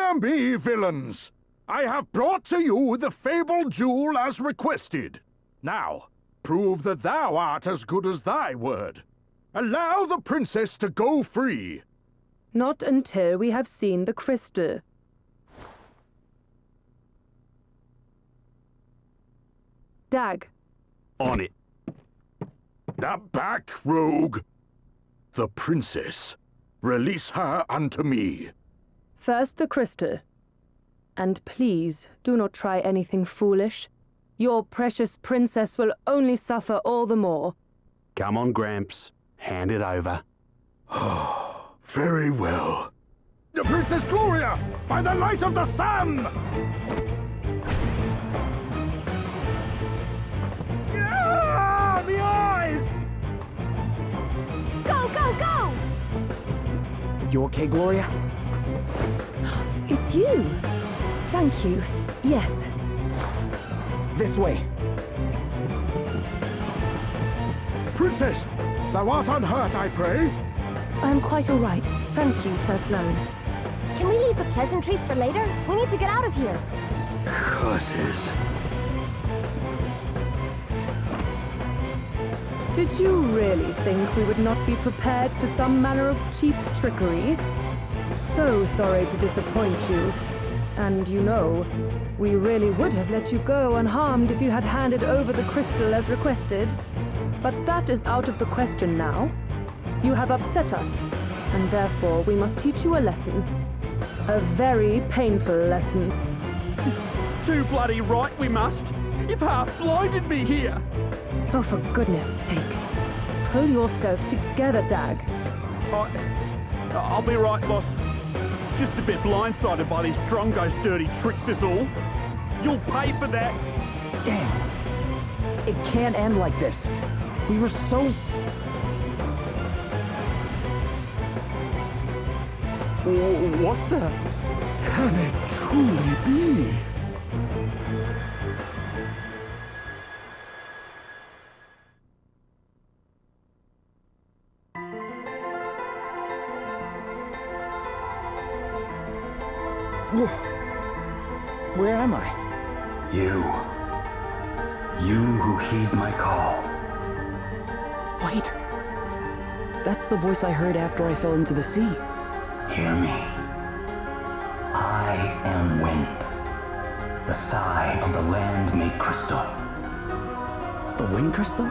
Hear me, villains! I have brought to you the fabled jewel as requested. Now, prove that thou art as good as thy word. Allow the princess to go free. Not until we have seen the crystal. Dag. On it. Now back, rogue. The princess. Release her unto me. First the crystal. And please, do not try anything foolish. Your precious princess will only suffer all the more. Come on, Gramps. Hand it over. Very well. The Princess Gloria! By the light of the sun! Yeah! The eyes! Go, go, go! You okay, Gloria? It's you! Thank you. Yes. This way. Princess, thou art unhurt, I pray? I am quite all right. Thank you, Sir Sloane. Can we leave the pleasantries for later? We need to get out of here. Curses. Did you really think we would not be prepared for some manner of cheap trickery? So sorry to disappoint you. And you know, we really would have let you go unharmed if you had handed over the crystal as requested. But that is out of the question now. You have upset us, and therefore we must teach you a lesson. A very painful lesson. Too bloody right we must. You've half blinded me here. Oh, for goodness sake. Pull yourself together, Dag. I'll be right, boss. Just a bit blindsided by these Drongo's dirty tricks is all. You'll pay for that. Damn. It can't end like this. We were so... What the? Can it truly be? Where am I? You who heed my call. Wait. That's the voice I heard after I fell into the sea. Hear me. I am wind, the sigh of the land made crystal. The wind crystal?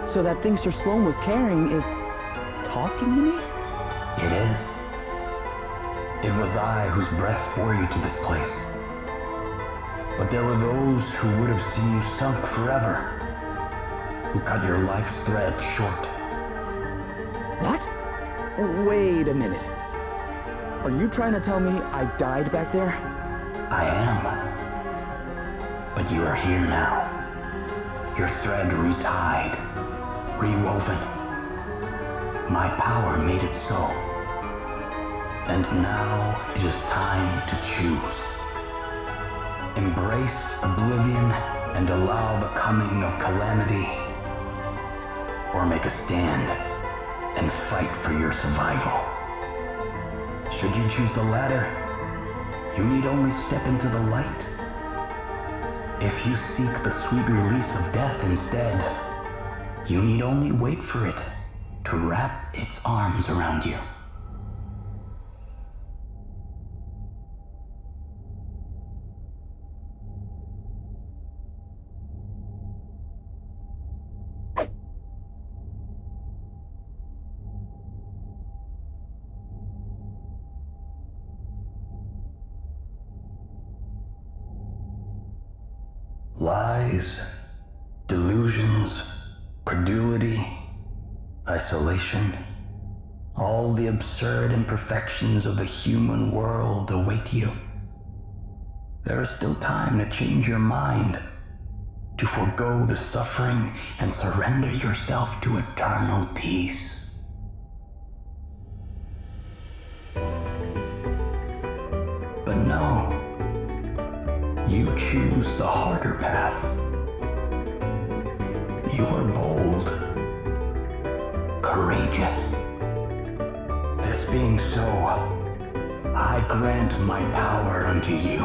So that thing Sir Sloane was carrying is... talking to me? It is. It was I whose breath bore you to this place. But there were those who would have seen you sunk forever, who cut your life's thread short. What? Wait a minute. Are you trying to tell me I died back there? I am. But you are here now. Your thread retied, rewoven. My power made it so. And now it is time to choose. Embrace oblivion and allow the coming of calamity, or make a stand and fight for your survival. Should you choose the latter, you need only step into the light. If you seek the sweet release of death instead, you need only wait for it to wrap its arms around you. Lies, delusions, credulity, isolation, all the absurd imperfections of the human world await you. There is still time to change your mind, to forego the suffering and surrender yourself to eternal peace. But no. You choose the harder path. You are bold, courageous. This being so, I grant my power unto you.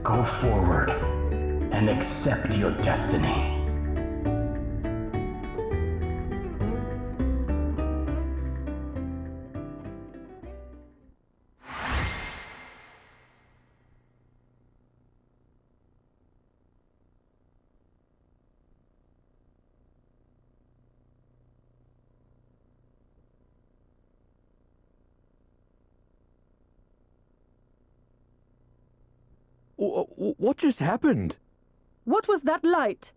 Go forward and accept your destiny. What just happened? What was that light?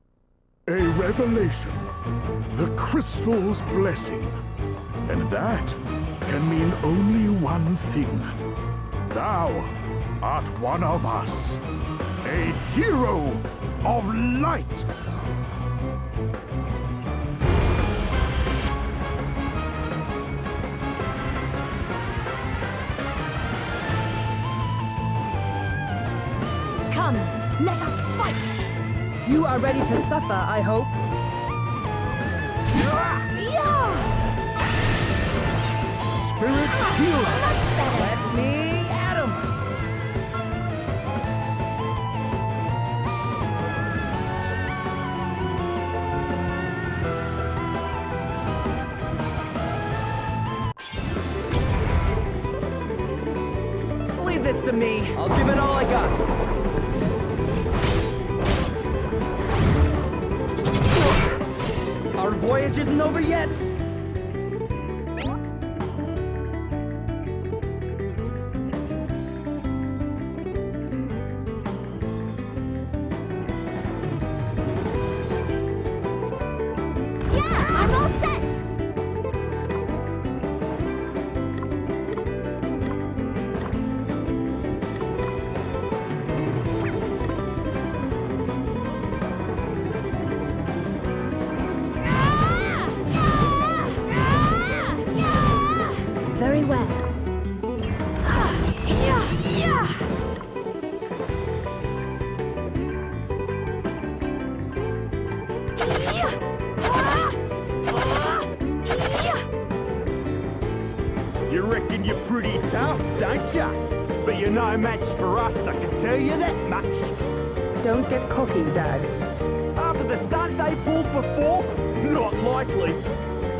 A revelation. The crystal's blessing. And that can mean only one thing. Thou art one of us. A hero of light. Come, let us fight! You are ready to suffer, I hope. Yeah! Spirits heal us. Much better! Let me at him! Leave this to me. I'll give it all I got. Our voyage isn't over yet. Yeah, I'm all set! Very well. You reckon you're pretty tough, don't ya? But you're no match for us, I can tell you that much. Don't get cocky, Dad. After the stunt they pulled before? Not likely.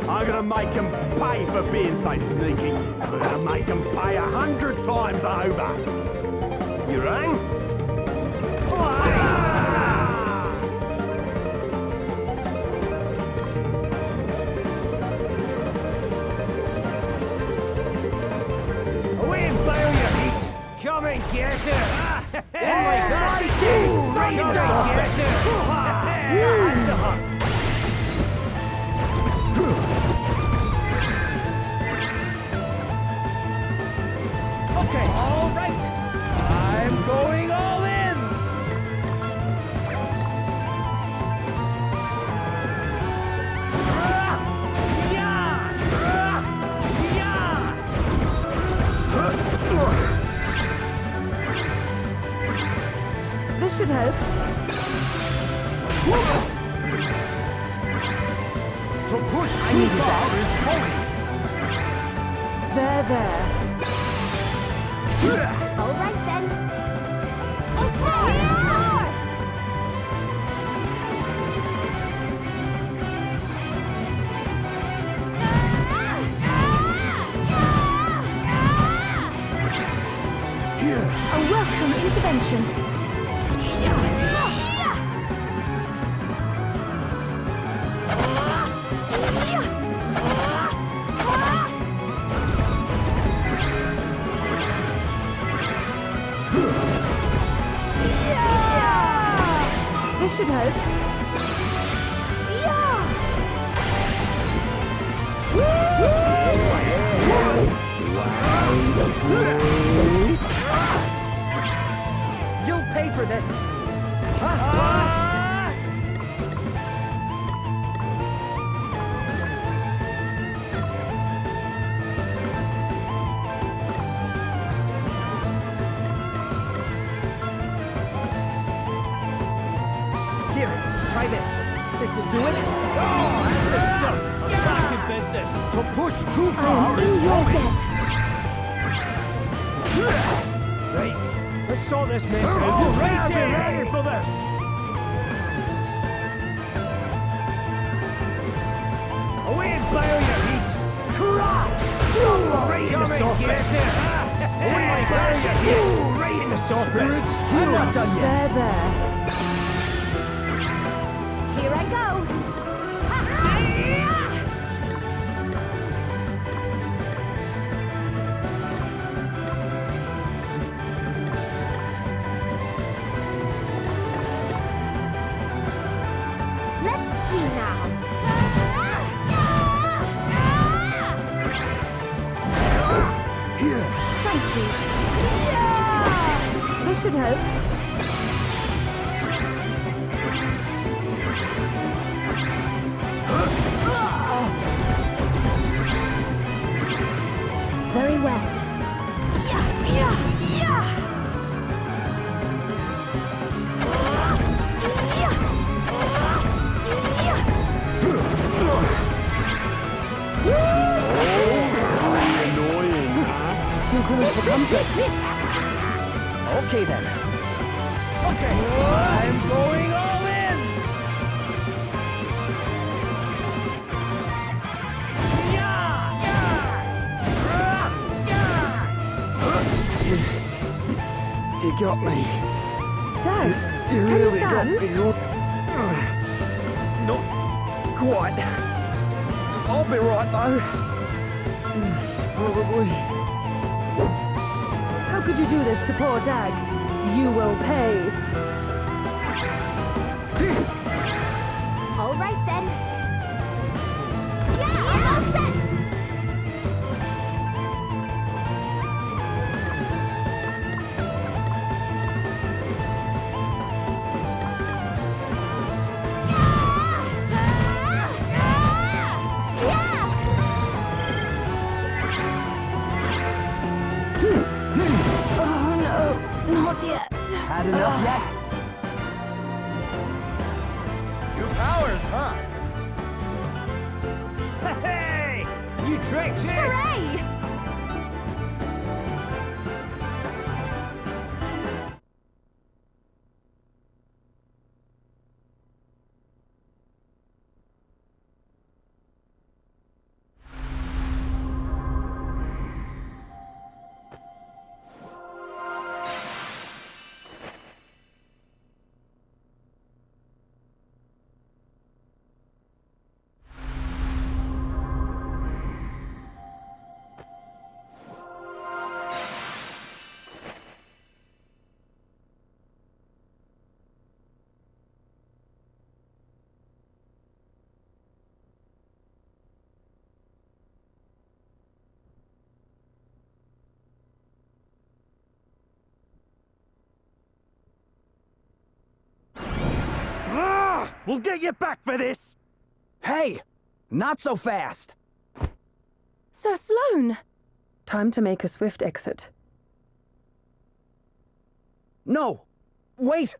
I'm gonna make them pay for being so sneaky. I'm gonna make them pay 100 times over. You rang? Away and bail your heat! Come and get her! Oh my God! Come and get her! Hands up! Okay, all right. I'm going all in. This should help. To push too far is folly. There. All right then. Okay! A welcome intervention. This should help. You'll pay for this. Here, try this. This'll do it. Oh, that's a stunt! I'm back in business! To push too I far am is in your folly. debt. Right, let's sort this mess out. Oh, Right be here. ready for this! Away and bow your heat. Right in the soft bits. Away and bow your heat. Right in the soft bits. I'm not done yet. There. Here I go. Let's see now. Here. Thank you. This should help. Very well. Annoying, huh? Too close for comfort. Okay then. Okay, I'm going all in. You got me. Dad, You can you really got stand? me. Not quite. I'll be right though. Probably. How could you do this to poor Dag? You will pay. All right then. Yeah, I'm all set. Oh no, not yet. Had enough yet? Your powers, huh? Hey, you tricked it. Hooray! We'll get you back for this! Hey! Not so fast! Sir Sloane! Time to make a swift exit. No! Wait!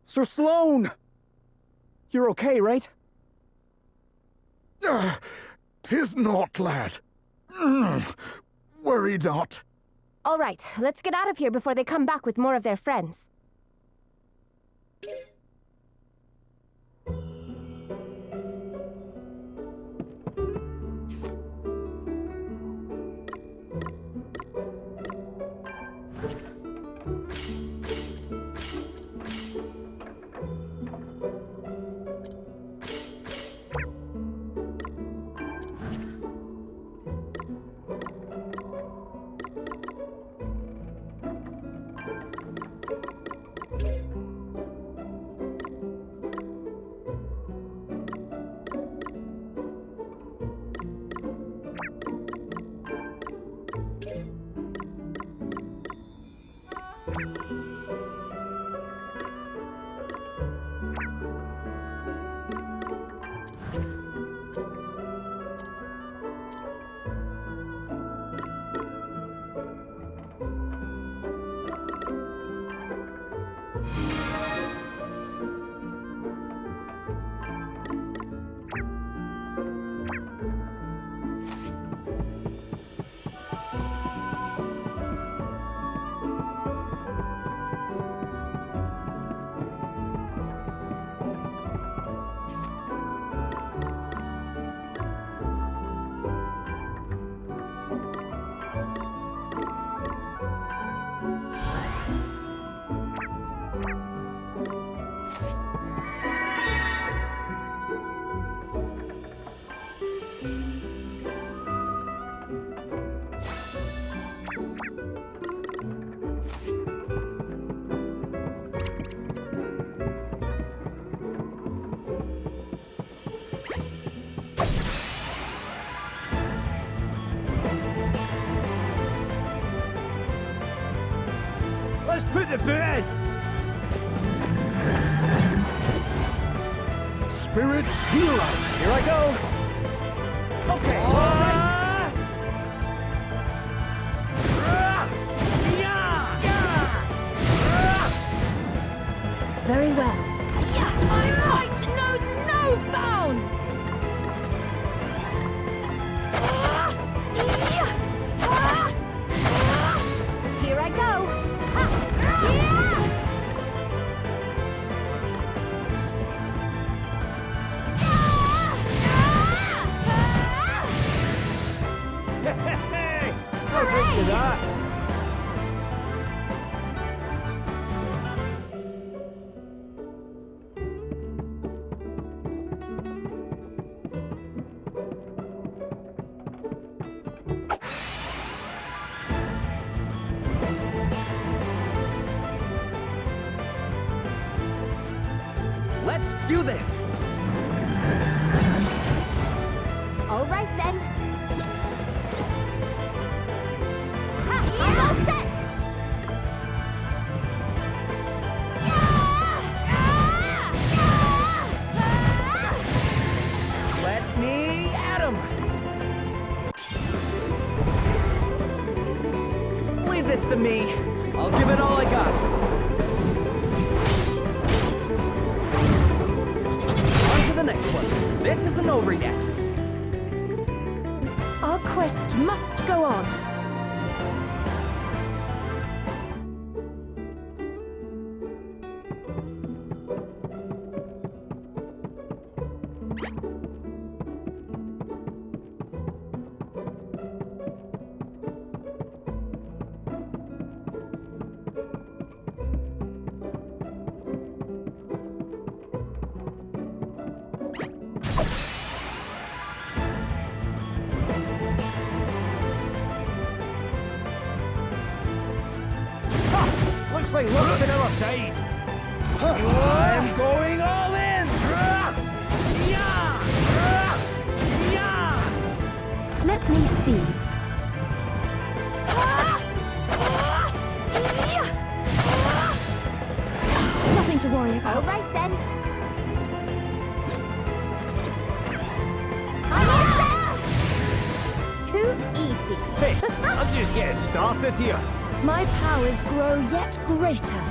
Sir Sloane! You're okay, right? 'Tis not, lad. Worry not. All right, let's get out of here before they come back with more of their friends. Put the boot in! Spirits, heal us! Here I go! Okay, alright! Very well. Yeah, my might knows no bounds! Here I go. Hey! No drink to that! Let's do this! All right then. I'm all set. Let me at him! Leave this to me. I'll give it all I got. On to the next one. This isn't over yet. Our quest must go on. Looks like luck's on our side. I'm going all in! Let me see. Nothing to worry about. All right then. I'm all set. Too easy. Hey, I'm just getting started here. My powers grow yet greater.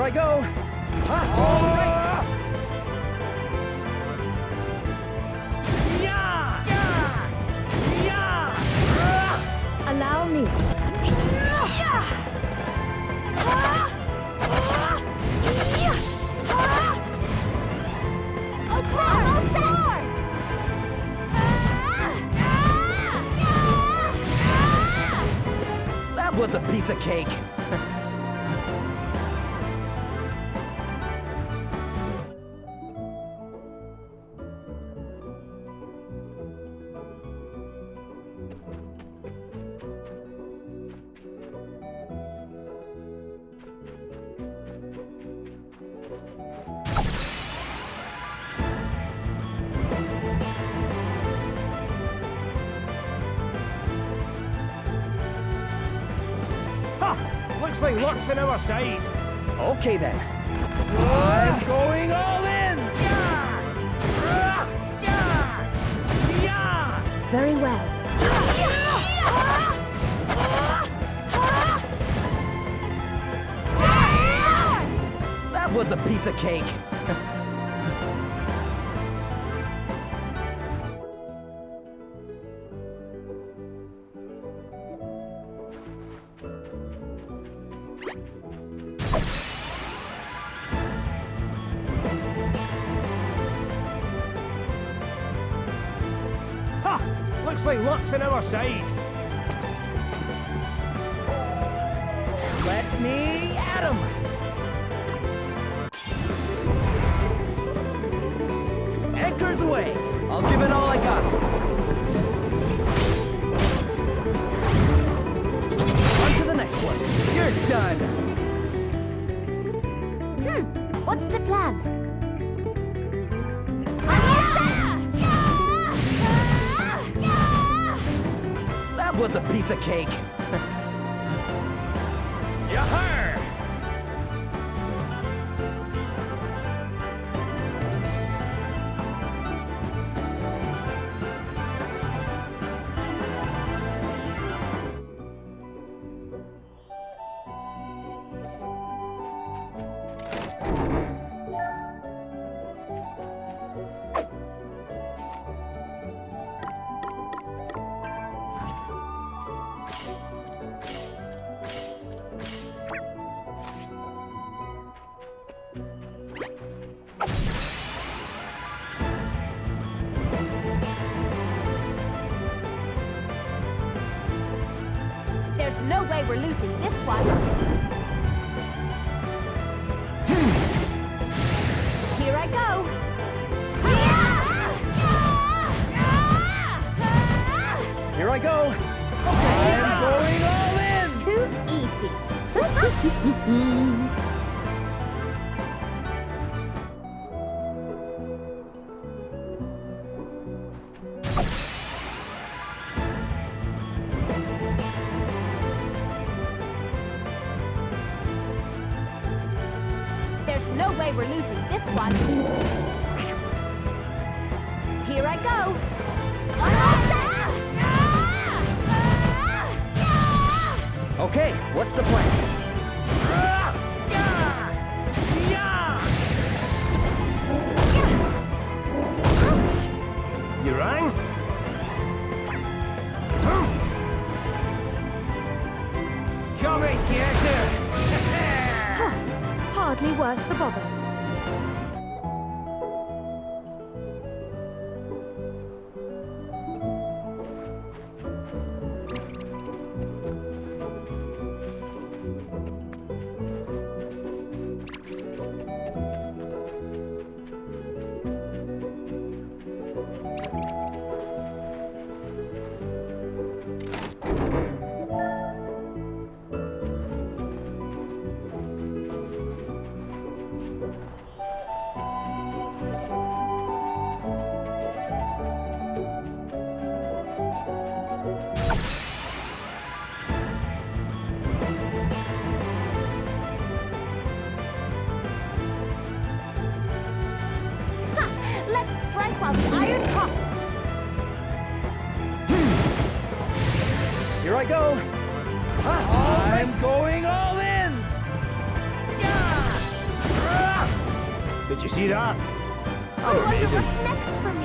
I go. All right. Yeah! Yeah! Yeah! Allow me. That was a piece of cake. Looks like luck's on our side. Okay then. I'm going all in. Very well. That was a piece of cake. Looks like luck's on our side. Let me at him. Anchors away. I'll give it all I got. On to the next one. You're done. What's the plan? That was a piece of cake. Yahar! There's no way we're losing this one. Here I go. Here I go. I'm going all in. Too easy. There's no way we're losing this one. Here I go. Okay, what's the plan? You rang? Come and get her! Hardly worth the bother. Let's strike while the iron's hot. Here I go. I'm going all in. Did you see that? I I'm wonder amazing. what's next for me.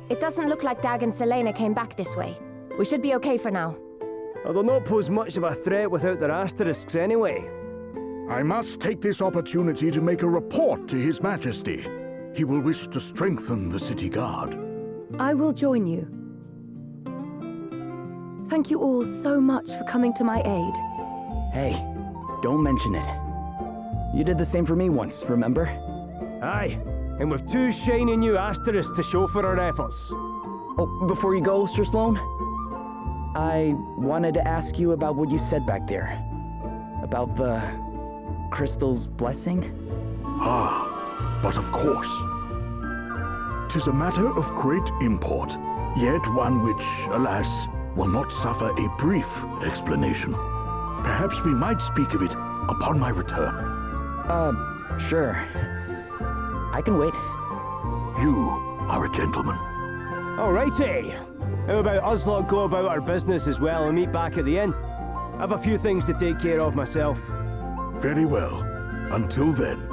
It doesn't look like Dag and Selena came back this way. We should be okay for now. They'll not pose much of a threat without their asterisks anyway. I must take this opportunity to make a report to His Majesty. He will wish to strengthen the city guard. I will join you. Thank you all so much for coming to my aid. Hey, don't mention it. You did the same for me once, remember? Aye, and with 2 shiny new asterisks to show for our efforts. Oh, before you go, Sir Sloan, I wanted to ask you about what you said back there. About the crystal's blessing? Ah, but of course. 'Tis a matter of great import, yet one which, alas, will not suffer a brief explanation. Perhaps we might speak of it upon my return. Sure. I can wait. You are a gentleman. Alrighty. How about us lot go about our business as well and meet back at the inn? I've a few things to take care of myself. Very well. Until then.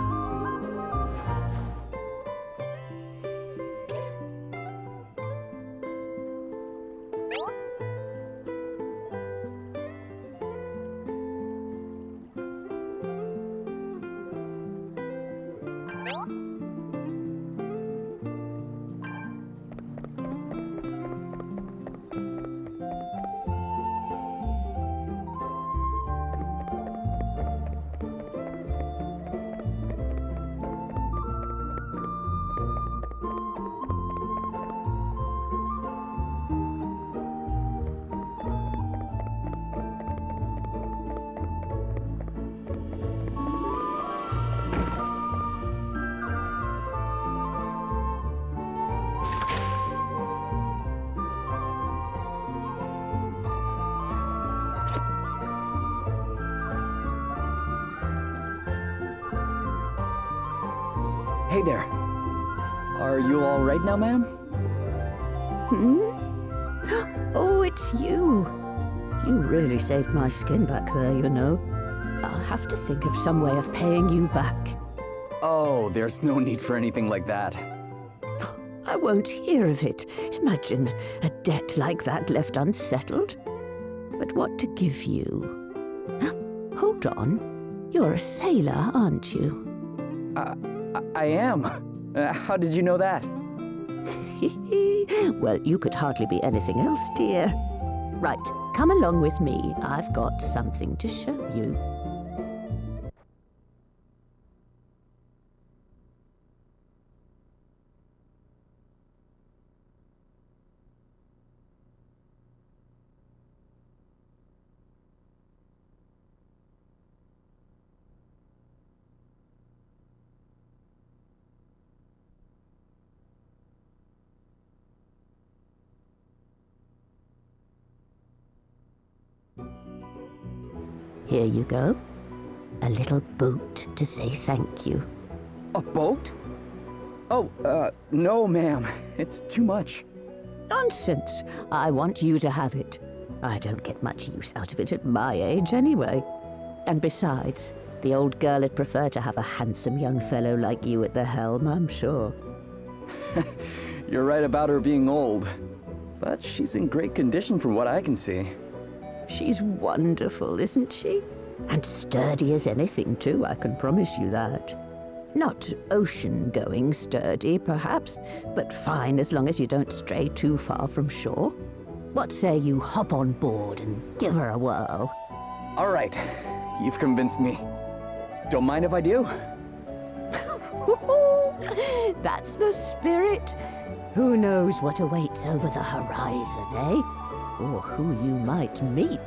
Hey there. Are you all right now, ma'am? Oh, it's you. You really saved my skin back there, you know. I'll have to think of some way of paying you back. Oh, there's no need for anything like that. I won't hear of it. Imagine a debt like that left unsettled. But what to give you? Hold on. You're a sailor, aren't you? I am. How did you know that? Well, you could hardly be anything else, dear. Right, come along with me. I've got something to show you. Here you go. A little boat to say thank you. A boat? Oh, no, ma'am. It's too much. Nonsense. I want you to have it. I don't get much use out of it at my age anyway. And besides, the old girl would prefer to have a handsome young fellow like you at the helm, I'm sure. You're right about her being old. but she's in great condition from what I can see. She's wonderful, isn't she? And sturdy as anything, too, I can promise you that. Not ocean-going sturdy, perhaps, but fine as long as you don't stray too far from shore. What say you hop on board and give her a whirl? All right, you've convinced me. Don't mind if I do? That's the spirit. Who knows what awaits over the horizon, eh? Or who you might meet.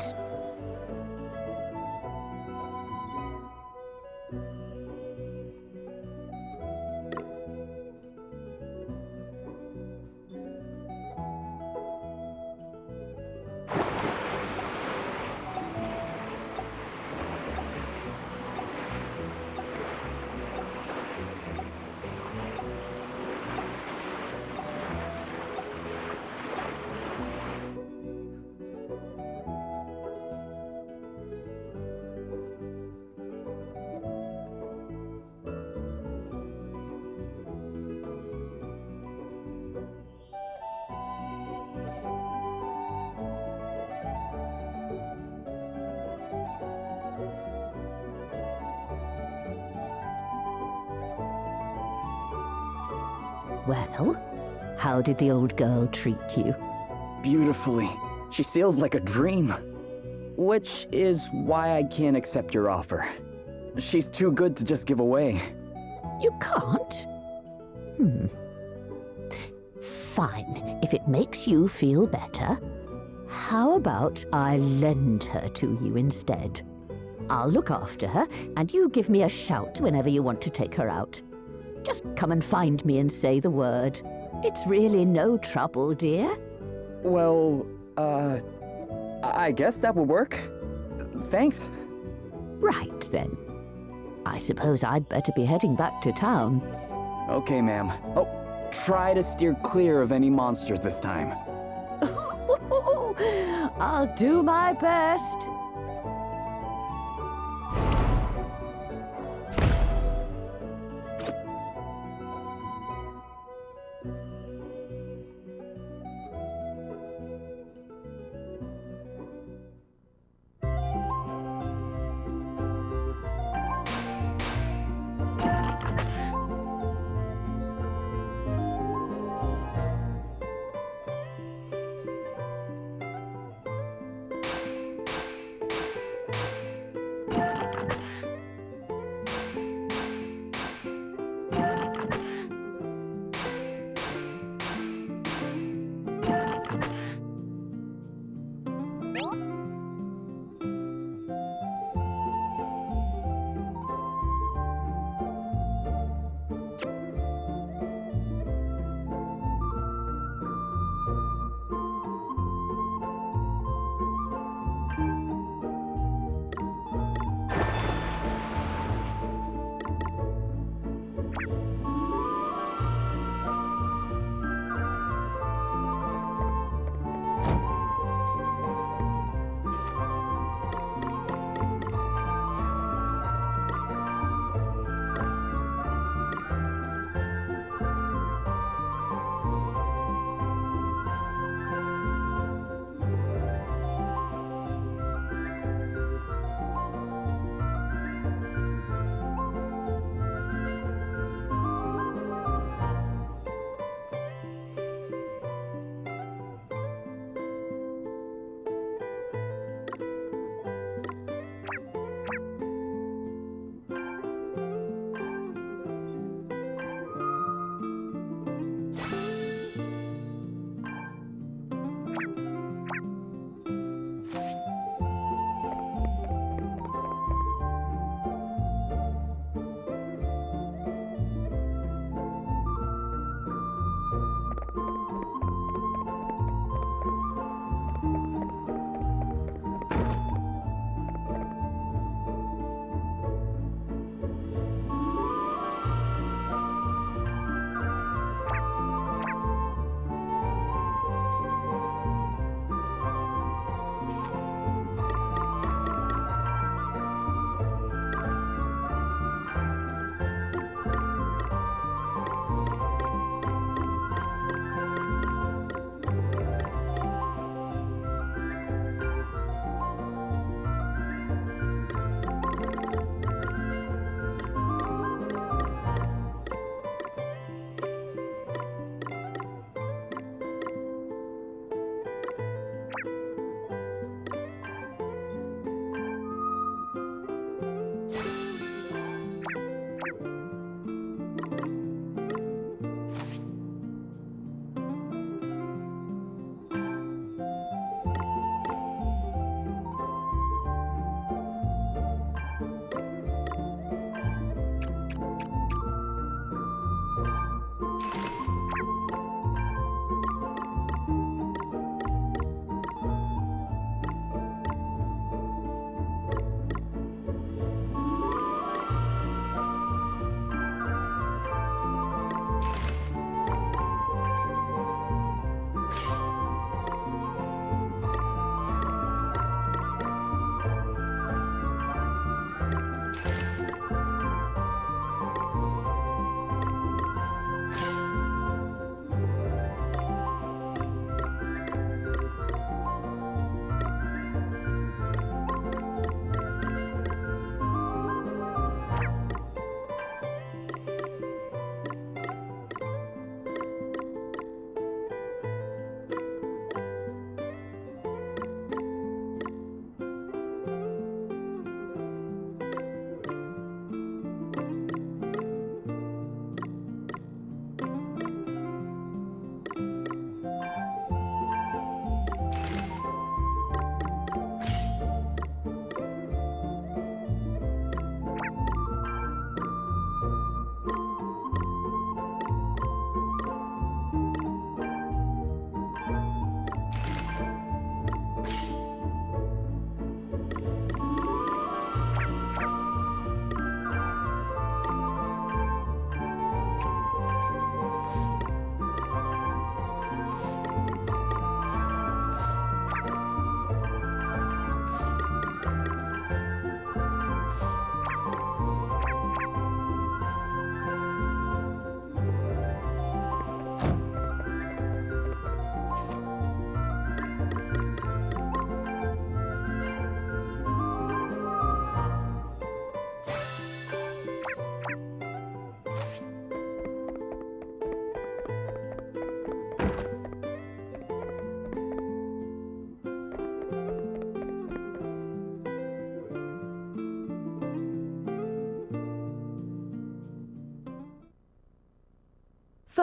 Well, how did the old girl treat you? Beautifully. She sails like a dream. Which is why I can't accept your offer. She's too good to just give away. You can't? Fine. If it makes you feel better, how about I lend her to you instead? I'll look after her, and you give me a shout whenever you want to take her out. Just come and find me and say the word. It's really no trouble, dear. Well, I guess that will work. Thanks. Right, then. I suppose I'd better be heading back to town. Okay, ma'am. Oh, try to steer clear of any monsters this time. I'll do my best.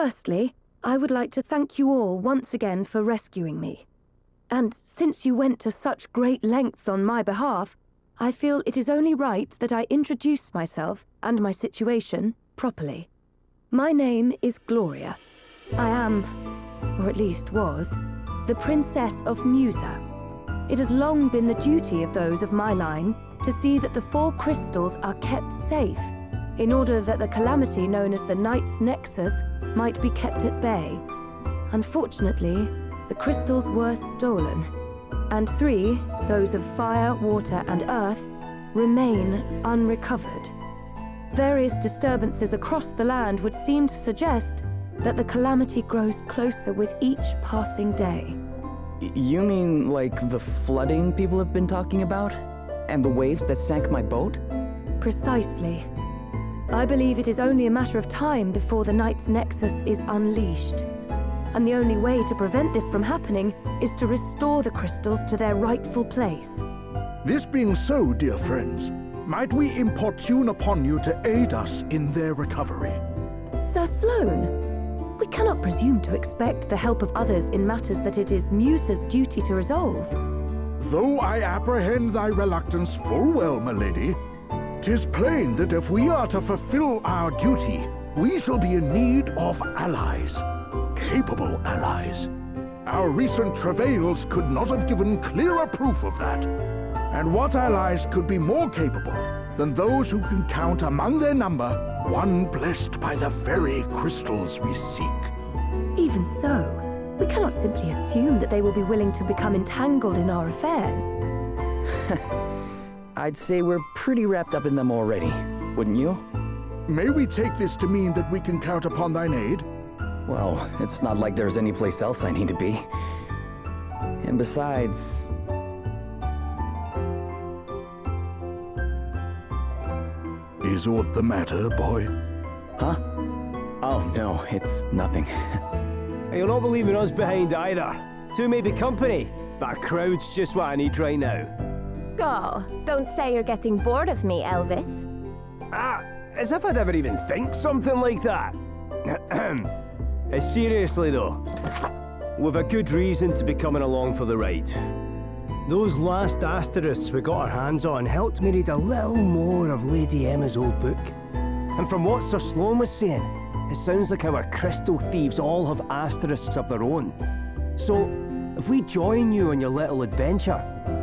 Firstly, I would like to thank you all once again for rescuing me. And since you went to such great lengths on my behalf, I feel it is only right that I introduce myself and my situation properly. My name is Gloria. I am, or at least was, the Princess of Musa. It has long been the duty of those of my line to see that the 4 crystals are kept safe, in order that the calamity known as the Knight's Nexus might be kept at bay. Unfortunately, the crystals were stolen, and 3, those of fire, water, and earth, remain unrecovered. Various disturbances across the land would seem to suggest that the calamity grows closer with each passing day. You mean like the flooding people have been talking about? And the waves that sank my boat? Precisely. I believe it is only a matter of time before the Knight's Nexus is unleashed. And the only way to prevent this from happening is to restore the crystals to their rightful place. This being so, dear friends, might we importune upon you to aid us in their recovery? Sir Sloane, we cannot presume to expect the help of others in matters that it is Musa's duty to resolve. Though I apprehend thy reluctance full well, my lady, 'tis plain that if we are to fulfill our duty, we shall be in need of allies. Capable allies. Our recent travails could not have given clearer proof of that. And what allies could be more capable than those who can count among their number one blessed by the very crystals we seek? Even so, we cannot simply assume that they will be willing to become entangled in our affairs. I'd say we're pretty wrapped up in them already, wouldn't you? May we take this to mean that we can count upon thine aid? Well, it's not like there's any place else I need to be. And besides... Is aught the matter, boy? Huh? Oh, no, it's nothing. You're not leaving us behind either. 2 may be company, but a crowd's just what I need right now. Oh, don't say you're getting bored of me, Elvis. As if I'd ever even think something like that. Seriously though, we've a good reason to be coming along for the ride. Those last asterisks we got our hands on helped me read a little more of Lady Emma's old book. And from what Sir Sloane was saying, it sounds like our crystal thieves all have asterisks of their own. So, if we join you on your little adventure,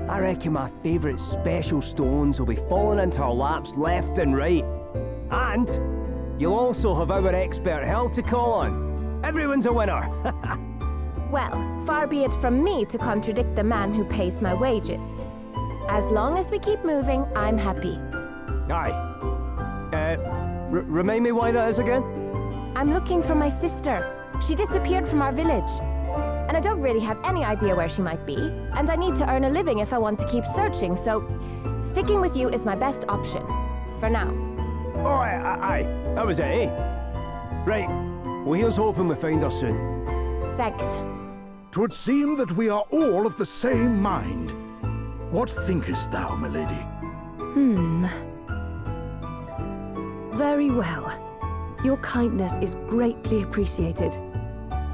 I reckon my favourite special stones will be falling into our laps left and right. And you'll also have our expert help to call on. Everyone's a winner! Well, far be it from me to contradict the man who pays my wages. As long as we keep moving, I'm happy. Aye. Remind me why that is again? I'm looking for my sister. She disappeared from our village. And I don't really have any idea where she might be. And I need to earn a living if I want to keep searching, so sticking with you is my best option. For now. Oh, aye. That was it, eh? Right. Well, here's hoping we find her soon. Thanks. 'Twould seem that we are all of the same mind. What thinkest thou, my lady? Very well. Your kindness is greatly appreciated.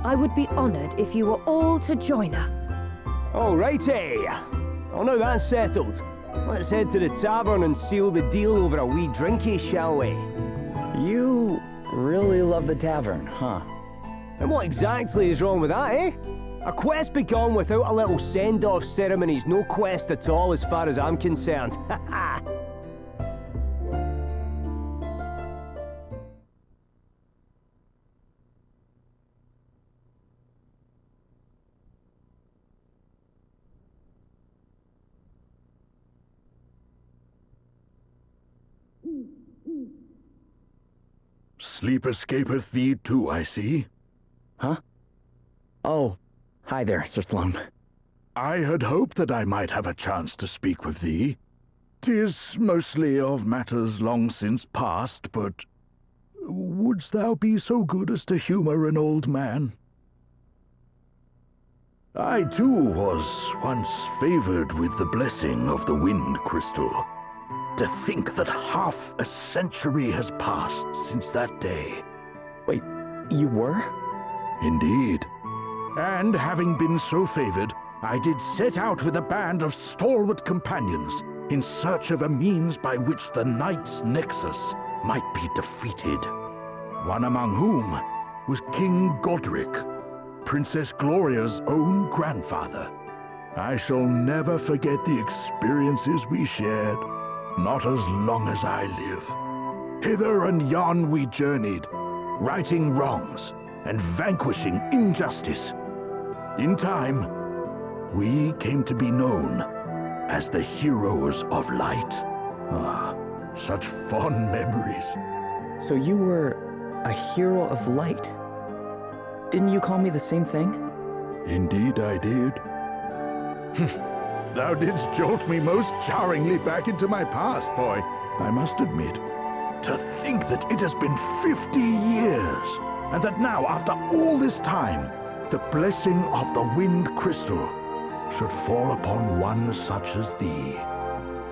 I would be honored if you were all to join us. All righty. Well, now that's settled. Let's head to the tavern and seal the deal over a wee drinky, shall we? You really love the tavern, huh? And what exactly is wrong with that, eh? A quest begun without a little send-off ceremony's no quest at all as far as I'm concerned. Ha ha! Sleep escapeth thee too, I see. Huh? Oh, hi there, Sir Sloane. I had hoped that I might have a chance to speak with thee. 'Tis mostly of matters long since past, but wouldst thou be so good as to humor an old man? I too was once favored with the blessing of the wind crystal. To think that half a century has passed since that day. Wait, You were? Indeed. And having been so favored, I did set out with a band of stalwart companions in search of a means by which the Knight's Nexus might be defeated. One among whom was King Godric, Princess Gloria's own grandfather. I shall never forget the experiences we shared, not as long as I live. Hither and yon we journeyed, righting wrongs and vanquishing injustice. In time, we came to be known as the Heroes of Light. Ah, such fond memories. So you were a hero of light. Didn't you call me the same thing? Indeed I did. Thou didst jolt me most jarringly back into my past, boy, I must admit. To think that it has been 50 years, and that now, after all this time, the blessing of the Wind Crystal should fall upon one such as thee.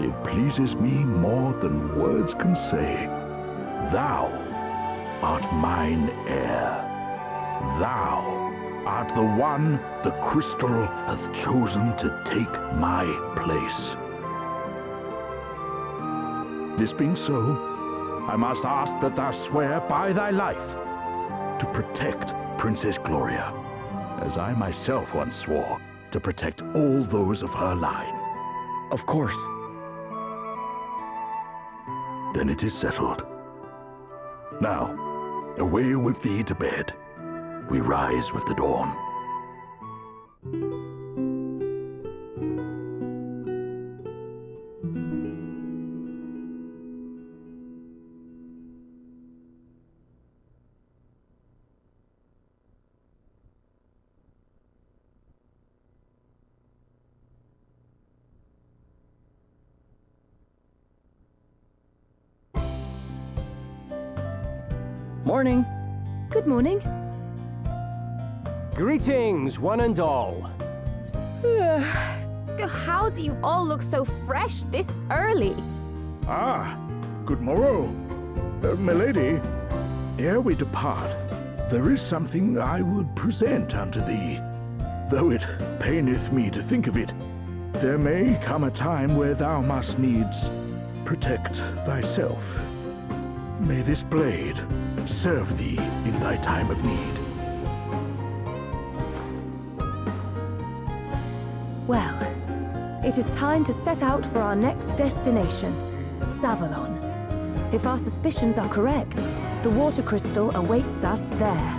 It pleases me more than words can say. Thou art mine heir. Thou art the one the crystal hath chosen to take my place. This being so, I must ask that thou swear by thy life to protect Princess Gloria, as I myself once swore to protect all those of her line. Of course. Then it is settled. Now, away with thee to bed. We rise with the dawn. Morning. Good morning. Greetings, one and all. How do you all look so fresh this early? Ah, good morrow. Milady, ere we depart, there is something I would present unto thee. Though it paineth me to think of it, there may come a time where thou must needs protect thyself. May this blade serve thee in thy time of need. Well, it is time to set out for our next destination, Savalon. If our suspicions are correct, the water crystal awaits us there.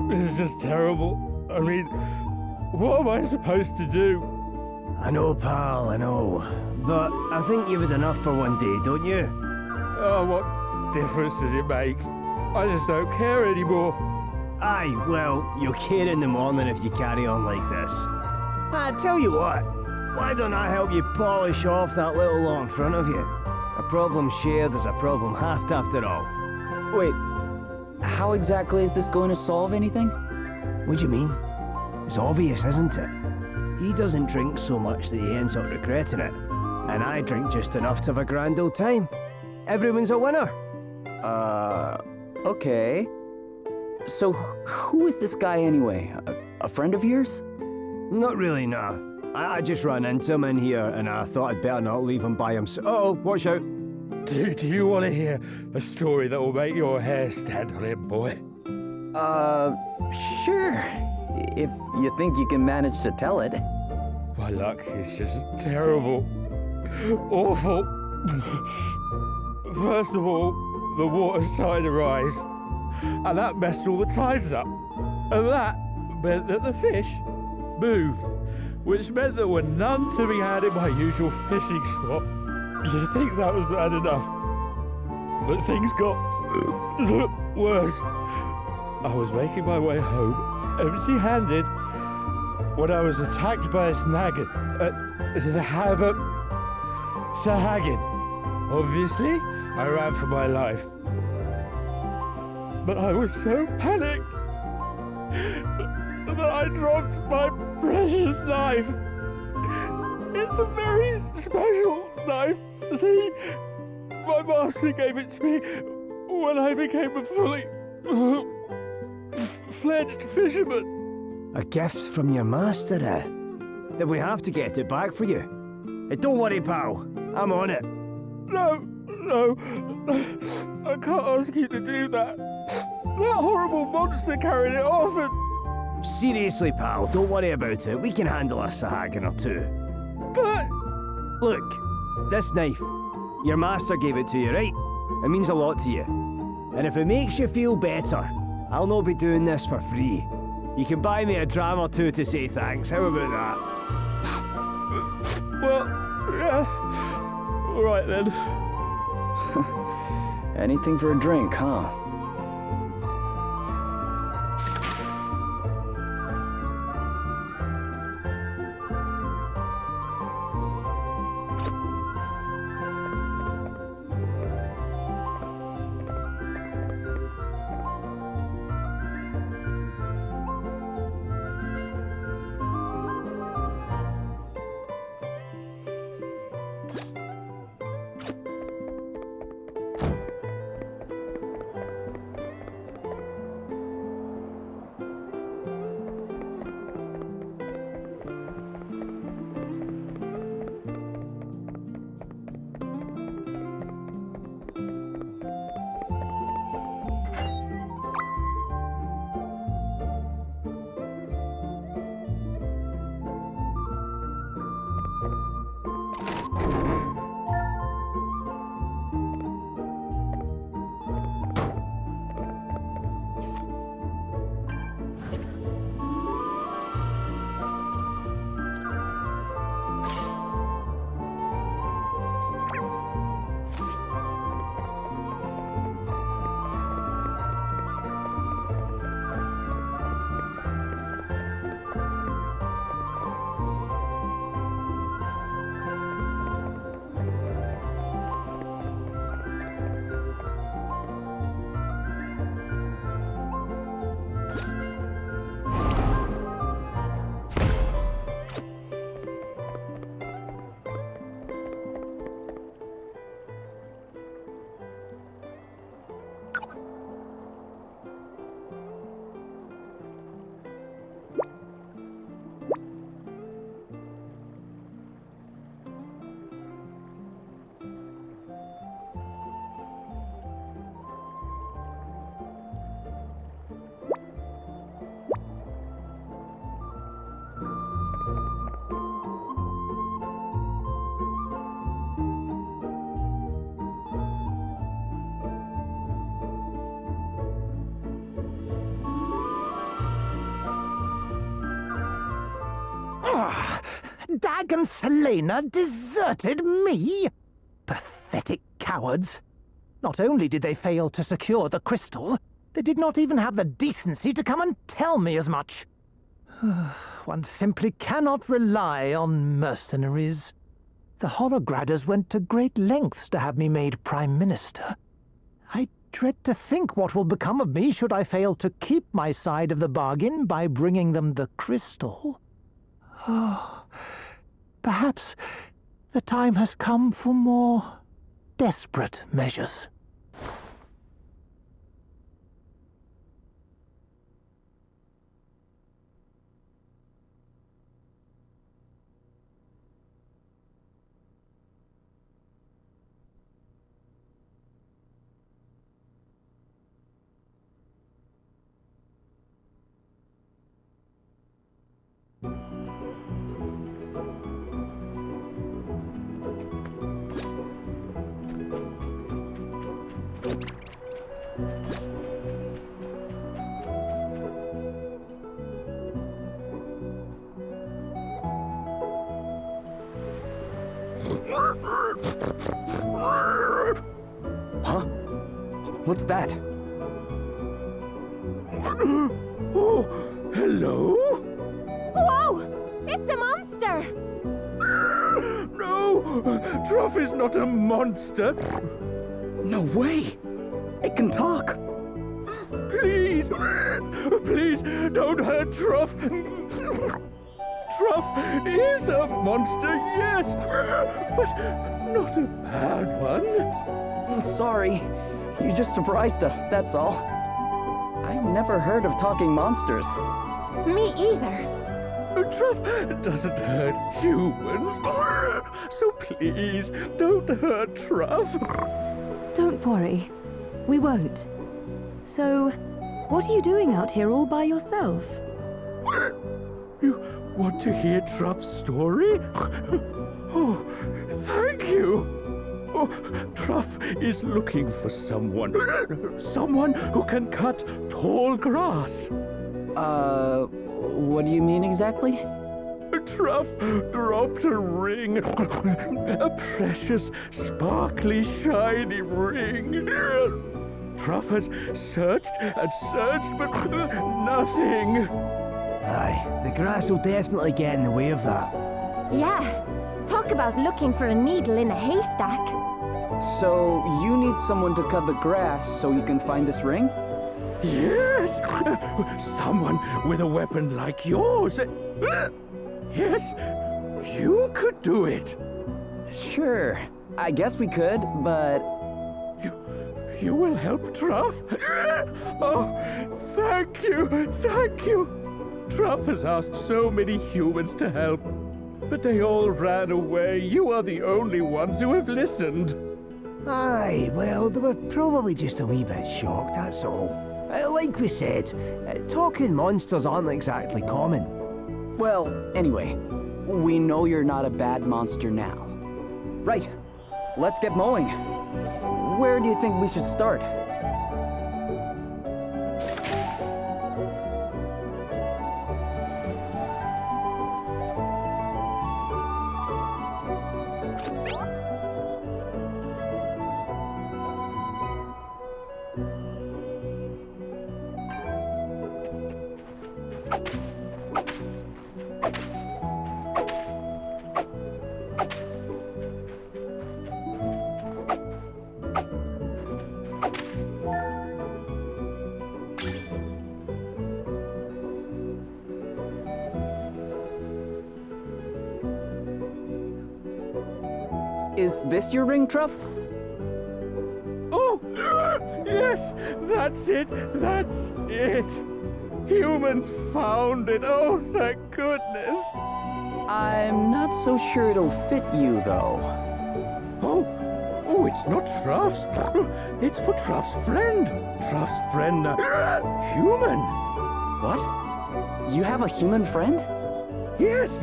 This is just terrible. I mean, what am I supposed to do? I know, pal, I know. But I think you've had enough for one day, don't you? Oh, what difference does it make? I just don't care anymore. Aye, well, you'll care in the morning if you carry on like this. I tell you what, why don't I help you polish off that little lot in front of you? A problem shared is a problem halved after all. Wait, how exactly is this going to solve anything? What do you mean? It's obvious, isn't it? He doesn't drink so much that he ends up regretting it. And I drink just enough to have a grand old time. Everyone's a winner. Okay. So who is this guy anyway? A friend of yours? Not really, no. I just ran into him in here and I thought I'd better not leave him by himself. Oh, watch out. Do you want to hear a story that will make your hair stand on end, boy? Sure. If you think you can manage to tell it. My luck is just terrible. Awful. First of all, the water started to rise, and that messed all the tides up. And that meant that the fish moved, which meant there were none to be had in my usual fishing spot. You'd think that was bad enough, but things got worse. I was making my way home, empty-handed, when I was attacked by a snaggin. Sahagin. Obviously, I ran for my life. But I was so panicked that I dropped my precious knife. It's a very special knife. See, my master gave it to me when I became a fully fledged fisherman. A gift from your master, eh? Then we have to get it back for you. Hey, don't worry, pal. I'm on it. No, I can't ask you to do that. That horrible monster carried it off and... Seriously, pal, don't worry about it. We can handle a Sahagin or two. But... Look, this knife, your master gave it to you, right? It means a lot to you. And if it makes you feel better, I'll not be doing this for free. You can buy me a dram or two to say thanks. How about that? Well, yeah. All right then. Anything for a drink, huh? Dag and Selena deserted me? Pathetic cowards. Not only did they fail to secure the crystal, they did not even have the decency to come and tell me as much. One simply cannot rely on mercenaries. The Holograders went to great lengths to have me made Prime Minister. I dread to think what will become of me should I fail to keep my side of the bargain by bringing them the crystal. Oh, perhaps the time has come for more desperate measures. Huh? What's that? Oh, hello? Whoa! It's a monster! No! Truff is not a monster. No way! It can talk! Please! Please, don't hurt Truff! Truff is a monster, yes, but not a bad one. Sorry. You just surprised us, that's all. I've never heard of talking monsters. Me either. Truff doesn't hurt humans, so please don't hurt Truff. Don't worry. We won't. So, what are you doing out here all by yourself? You want to hear Truff's story? Oh, thank you. Oh, Truff is looking for someone who can cut tall grass. What do you mean exactly? Truff dropped a ring. A precious, sparkly, shiny ring. Truff has searched and searched, but nothing. Aye, the grass will definitely get in the way of that. Yeah. Talk about looking for a needle in a haystack. So, you need someone to cut the grass so you can find this ring? Yes! Someone with a weapon like yours. Yes, you could do it. Sure, I guess we could, but... You will help Truff? Oh, thank you, thank you. Truff has asked so many humans to help, but they all ran away. You are the only ones who have listened. Aye, well, they were probably just a wee bit shocked, that's all. Like we said, talking monsters aren't exactly common. Well, anyway, we know you're not a bad monster now. Right, let's get mowing. Where do you think we should start? Is this your ring, Truff? Oh, yes, that's it, that's it. Humans found it, oh, thank goodness. I'm not so sure it'll fit you, though. Oh, it's not Truff's. It's for Truff's friend. Truff's friend, human. What? You have a human friend? Yes,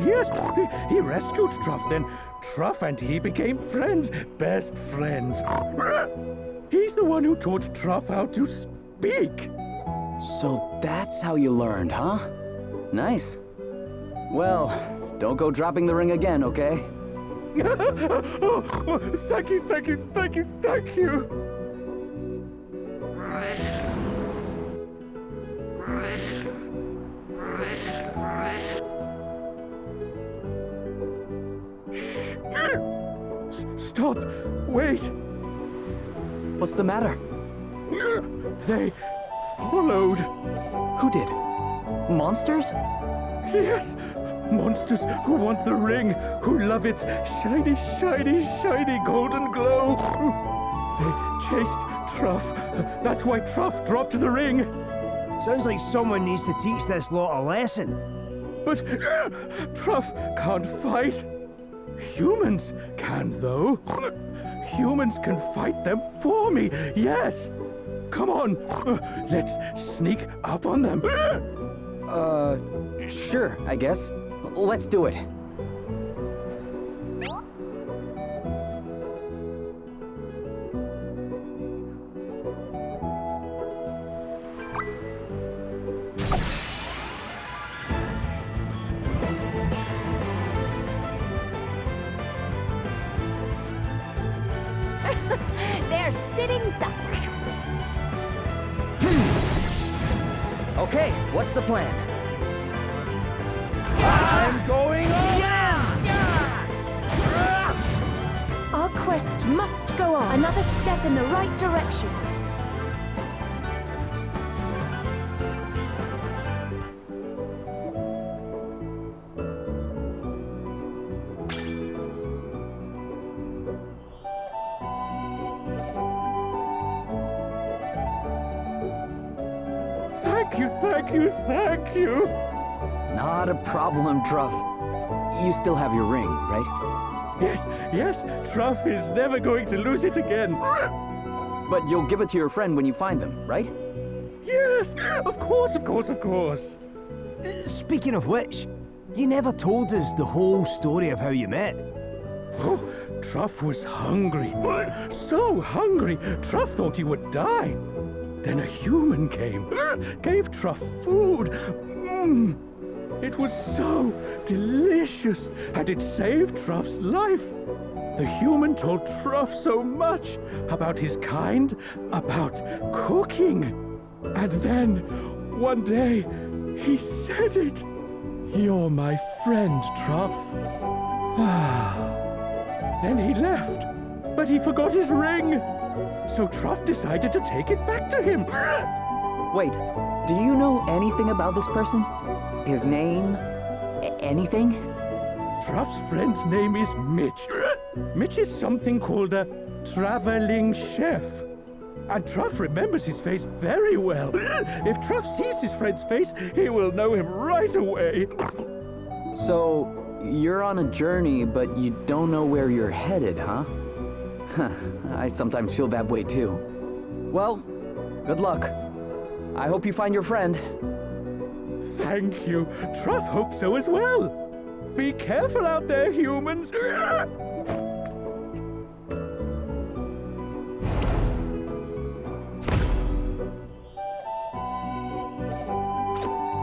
he rescued Truff, then Truff and he became friends, best friends. He's the one who taught Truff how to speak. So that's how you learned, huh? Nice. Well, Don't go dropping the ring again, okay? Oh, thank you, thank you, thank you, thank you. Shh! Stop! Wait! What's the matter? They followed. Who did? Monsters? Yes! Monsters who want the ring, who love its shiny, shiny, shiny golden glow. They chased Truff. That's why Truff dropped the ring. Sounds like someone needs to teach this lot a lesson. But Truff can't fight. Humans can, though. Humans can fight them for me, yes. Come on, let's sneak up on them. Sure, I guess. Let's do it. They're sitting ducks. Okay, what's the plan? I'm going on! Our quest must go on. Another step in the right direction. Thank you, thank you, thank you. Not a problem, Truff. You still have your ring, right? Yes, yes, Truff is never going to lose it again. But you'll give it to your friend when you find them, right? Yes, of course, of course, of course. Speaking of which, you never told us the whole story of how you met. Oh, Truff was hungry. So hungry, Truff thought he would die. Then a human came, gave Truff food. It was so delicious, and it saved Truff's life. The human told Truff so much about his kind, about cooking. And then, one day, he said it. You're my friend, Truff. Then he left, but he forgot his ring. So Truff decided to take it back to him. Wait, do you know anything about this person? His name? Anything? Truff's friend's name is Mitch. Mitch is something called a traveling chef. And Truff remembers his face very well. If Truff sees his friend's face, he will know him right away. So, you're on a journey, but you don't know where you're headed, huh? I sometimes feel that way too. Well, good luck. I hope you find your friend. Thank you. Truff hopes so as well. Be careful out there, humans.